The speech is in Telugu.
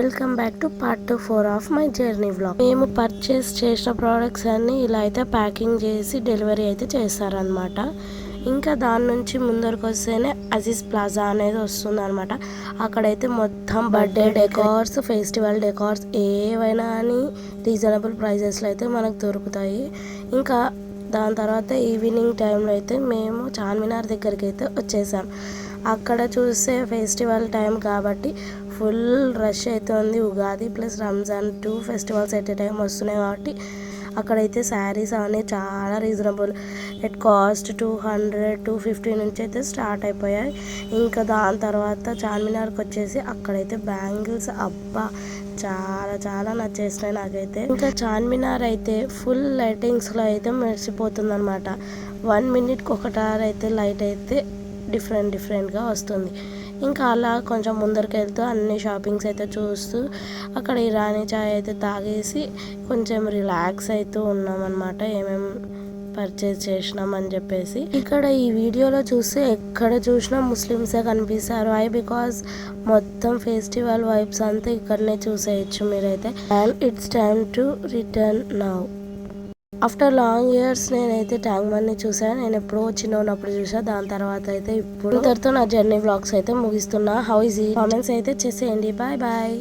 Welcome back to part 4 of my journey vlog. మేము పర్చేస్ చేసిన ప్రోడక్ట్స్ అన్ని ఇలా అయితే ప్యాకింగ్ చేసి డెలివరీ అయితే చేస్తారనమాట. ఇంకా దాని నుంచి ముందరకు వస్తేనే అజీజ్ ప్లాజా అనేది వస్తుంది అనమాట. అక్కడైతే మొత్తం బర్త్డే డెకార్స్, ఫెస్టివల్ డెకార్స్ ఏవైనా అని రీజనబుల్ ప్రైజెస్లో అయితే మనకు దొరుకుతాయి. ఇంకా దాని తర్వాత ఈవినింగ్ టైంలో అయితే మేము చార్మినార్ దగ్గరికి అయితే వచ్చేసాం. అక్కడ చూస్తే ఫెస్టివల్ టైం కాబట్టి ఫుల్ రష్ అయితే ఉంది. Ugadi plus Ramzan 2 festivals at a time వస్తున్నాయి కాబట్టి అక్కడైతే శారీస్ అనేవి చాలా రీజనబుల్ ఎట్ కాస్ట్ 200-250 నుంచి అయితే స్టార్ట్ అయిపోయాయి. ఇంకా దాని తర్వాత చార్మినార్కి వచ్చేసి అక్కడైతే బ్యాంగిల్స్ అబ్బా చాలా చాలా నచ్చేసినాయి నాకైతే. ఇంకా చార్మినార్ అయితే ఫుల్ లైటింగ్స్లో అయితే మెరిసిపోతుంది అనమాట. 1 మినిట్కి ఒకటారు అయితే లైట్ అయితే డిఫరెంట్గా వస్తుంది. ఇంకా అలా కొంచెం ముందరికి వెళ్తూ అన్ని షాపింగ్స్ అయితే చూస్తూ అక్కడ ఇరానీ చాయ్ అయితే తాగేసి కొంచెం రిలాక్స్ అవుతూ ఉన్నామన్నమాట. ఏమేమి పర్చేజ్ చేసినామని చెప్పేసి. ఇక్కడ ఈ వీడియోలో చూస్తే ఎక్కడ చూసినా ముస్లిమ్సే కనిపిస్తారు. బికాజ్ మొత్తం ఫెస్టివల్ వైబ్స్ అంతా ఇక్కడనే చూసేయచ్చు మీరైతే. And it's time to return now. After long years నేనైతే ట్యాంక్ బండ్ని చూసాను. నేను ఎప్పుడో చిన్న ఉన్నప్పుడు చూసాను. దాని తర్వాత అయితే ఇప్పుడు ఇంతటితో నా జర్నీ వ్లాగ్స్ అయితే ముగిస్తున్నా. హౌ ఈజ్ కామెంట్స్ అయితే చేసేయండి. Bye bye.